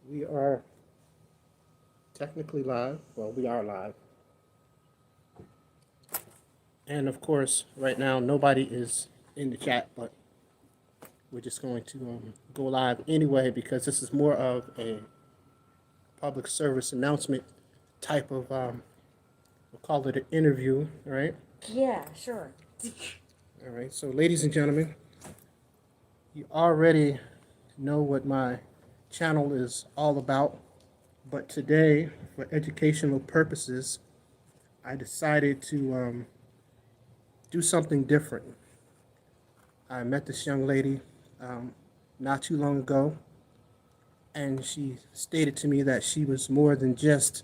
We are technically live. Well, we are live. And of course, right now, nobody is in the chat, but we're just going to go live anyway because this is more of a public service announcement type of, we'll call it an interview, right? Yeah, sure. All right. So, ladies and gentlemen, you already know what my channel is all about, but today, for educational purposes, I decided to do something different. I met this young lady um, not too long ago, and she stated to me that she was more than just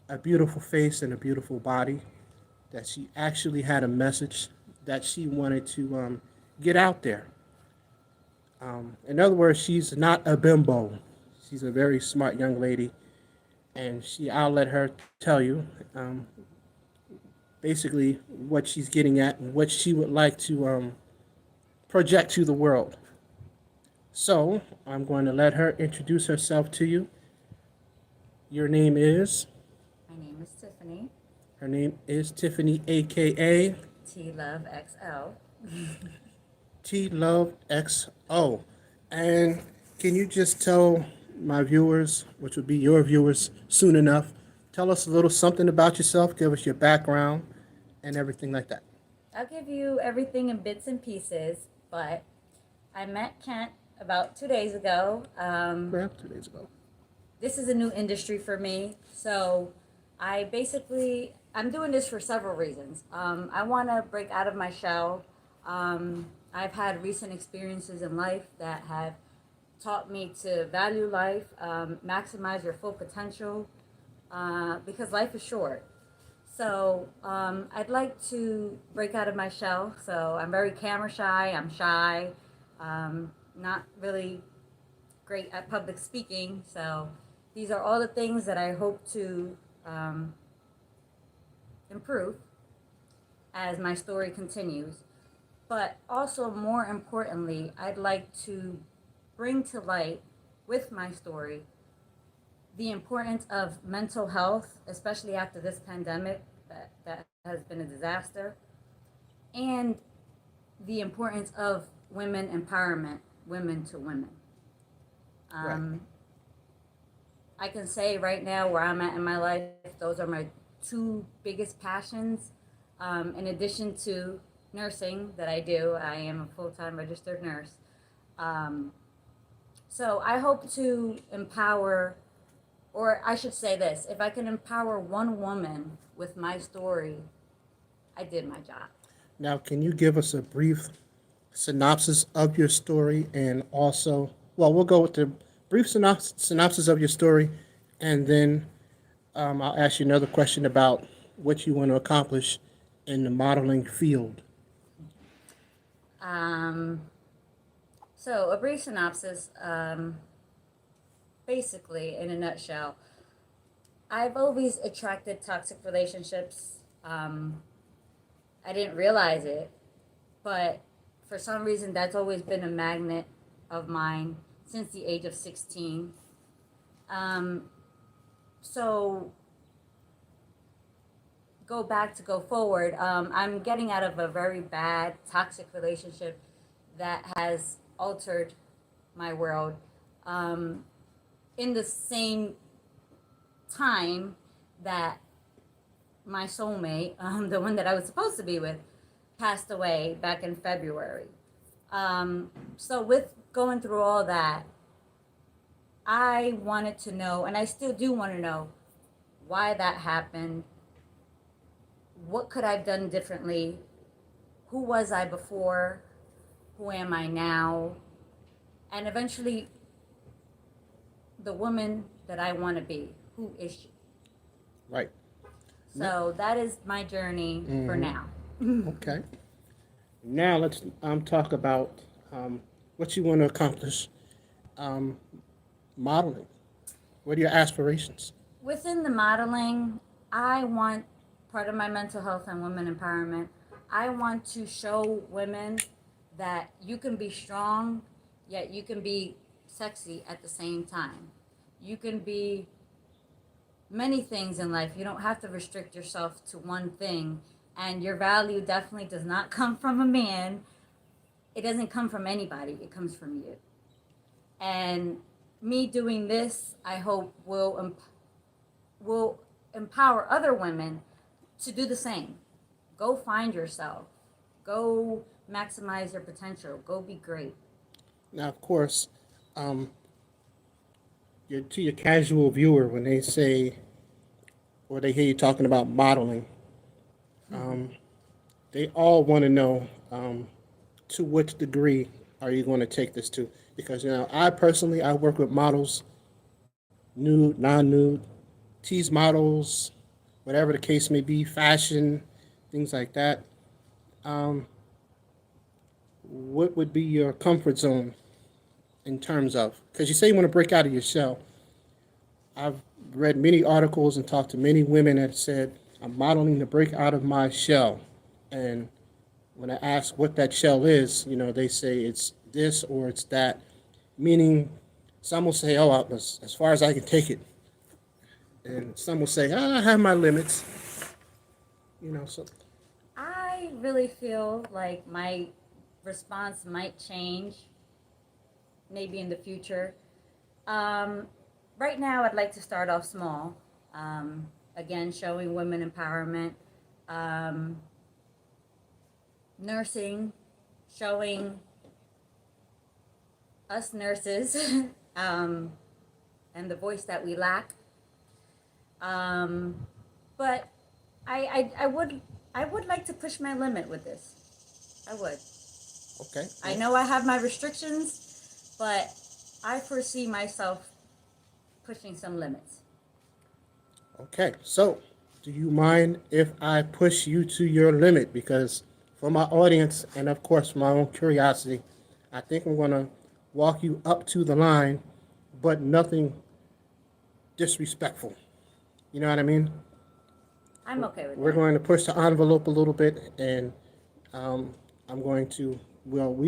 a beautiful face and a beautiful body, that she actually had a message that she wanted to get out there. In other words, she's not a bimbo. She's a very smart young lady, and I'll let her tell you basically what she's getting at and what she would like to project to the world. So I'm going to let her introduce herself to you. Your name is? My name is Tiffany. Her name is Tiffany, aka T-Luvxo. T-Luvxo. And can you just tell my viewers, which will be your viewers soon enough, tell us a little something about yourself, give us your background and everything like that. I'll give you everything in bits and pieces, but I met Kent about 2 days ago. Well, 2 days ago. This is a new industry for me, so I'm doing this for several reasons. I want to break out of my shell. I've had recent experiences in life that have taught me to value life, maximize your full potential, because life is short. So I'd like to break out of my shell. So I'm very camera shy. I'm shy. Not really great at public speaking. So these are all the things that I hope to improve as my story continues. But also, more importantly, I'd like to bring to light with my story the importance of mental health, especially after this pandemic that has been a disaster, and the importance of women empowerment, women to women. Right. I can say right now where I'm at in my life, those are my two biggest passions. In addition to nursing that I do, I am a full-time registered nurse. Um, so I hope to empower, or I should say this, if I can empower one woman with my story, I did my job. Now, can you give us a brief synopsis of your story and also, well, we'll go with the brief synopsis of your story, and then I'll ask you another question about what you want to accomplish in the modeling field. Um, so, a brief synopsis, basically, in a nutshell, I've always attracted toxic relationships. I didn't realize it, but for some reason, that's always been a magnet of mine since the age of 16. Um, so, go forward, I'm getting out of a very bad, toxic relationship that has altered my world. Um, in the same time that my soulmate, the one that I was supposed to be with, passed away back in February. So, with going through all that, I wanted to know, and I still do want to know, why that happened. What could I have done differently? Who was I before? Who am I now? And eventually, the woman that I want to be. Who is she? Right. So that is my journey for now. Okay. Now let's talk about what you want to accomplish um, modeling. What are your aspirations? Within the modeling, I want part of my mental health and women empowerment. I want to show women that you can be strong, yet you can be sexy at the same time. You can be many things in life. You don't have to restrict yourself to one thing. And your value definitely does not come from a man. It doesn't come from anybody. It comes from you. And me doing this, I hope will empower other women to do the same. Go find yourself. Go maximize your potential. Go be great. Now, of course, um, to your casual viewer, when they say or they hear you talking about modeling, they all want to know to which degree are you going to take this to? Because I personally I work with models, nude, non-nude, tease models, whatever the case may be, fashion, things like that. Um, what would be your comfort zone in terms of? Because you say you want to break out of your shell. I've read many articles and talked to many women that said, I'm modeling to break out of my shell. And when I ask what that shell is, they say it's this or it's that. Meaning, some will say, oh, as far as I can take it. And some will say, I have my limits. So. I really feel like my response might change maybe in the future. Right now, I'd like to start off small. Again, showing women empowerment, nursing, showing us nurses and the voice that we lack. But I would like to push my limit with this. I would. Okay. I know I have my restrictions, but I foresee myself pushing some limits. Okay, so do you mind if I push you to your limit? Because for my audience and of course for my own curiosity, I think I'm going to walk you up to the line, but nothing disrespectful. You know what I mean? I'm okay with We're that. going to push the envelope a little bit, and we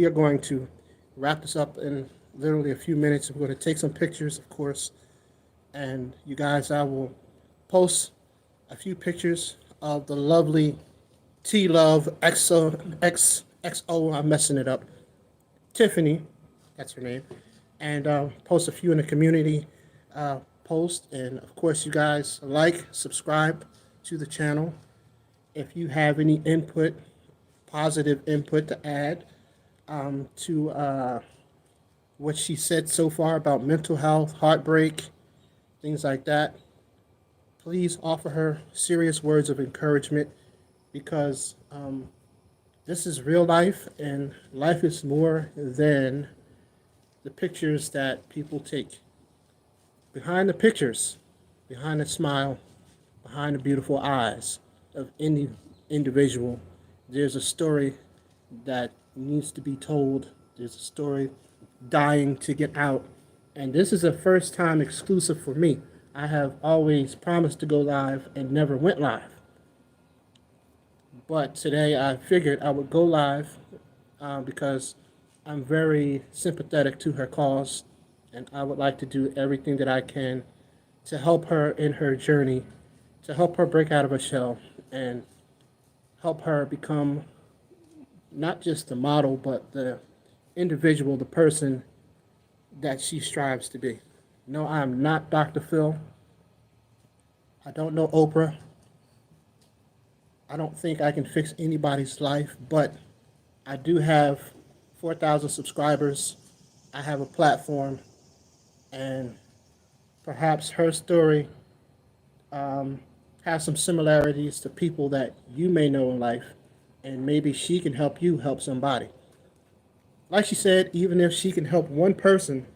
are going to wrap this up in literally a few minutes. We're going to take some pictures, of course, and you guys, I will post a few pictures of the lovely T-Luvxo, I'm messing it up, Tiffany, that's her name, and post a few in the community post. And of course, you guys subscribe to the channel. If you have any input, positive input to add to what she said so far about mental health, heartbreak, things like that, please offer her serious words of encouragement, because this is real life, and life is more than the pictures that people take. Behind the pictures, behind the smile, behind the beautiful eyes of any individual, there's a story that needs to be told. There's a story dying to get out. And this is a first time exclusive for me. I have always promised to go live and never went live. But today I figured I would go live because I'm very sympathetic to her cause, and I would like to do everything that I can to help her in her journey, to help her break out of her shell, and help her become not just the model, but the individual, the person that she strives to be. No, I am not Dr. Phil. I don't know Oprah. I don't think I can fix anybody's life, but I do have 4,000 subscribers. I have a platform, and perhaps her story has some similarities to people that you may know in life, and maybe she can help you help somebody. Like she said, even if she can help one person,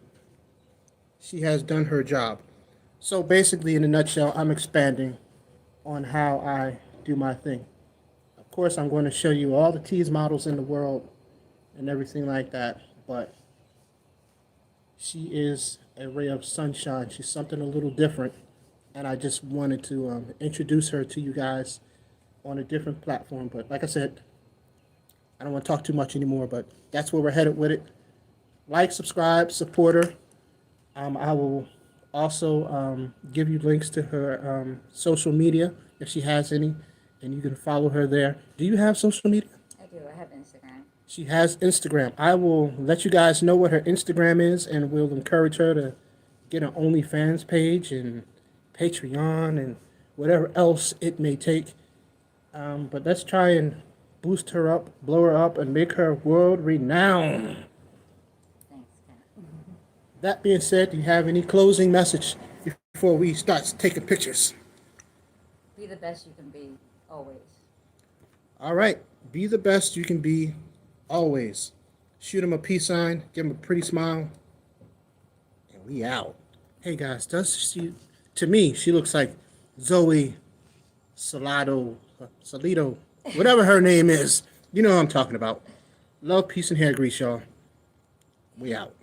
she has done her job. So basically, in a nutshell, I'm expanding on how I do my thing. Of course, I'm going to show you all the tease models in the world and everything like that, but she is a ray of sunshine. She's something a little different, and I just wanted to introduce her to you guys on a different platform. But like I said, I don't want to talk too much anymore, but that's where we're headed with it. Like, subscribe, support her. I will also give you links to her social media if she has any, and you can follow her there. Do you have social media? I do. I have Instagram. She has Instagram. I will let you guys know what her Instagram is, and we'll encourage her to get an OnlyFans page and Patreon and whatever else it may take. But let's try and boost her up, blow her up, and make her world renowned. Thanks, Kat. That being said, do you have any closing message before we start taking pictures? Be the best you can be, always. All right. Be the best you can be always. Shoot him a peace sign, give him a pretty smile, and we out. Hey guys, to me, she looks like Zoe Salito, whatever her name is. You know what I'm talking about. Love, peace, and hair grease, y'all. We out.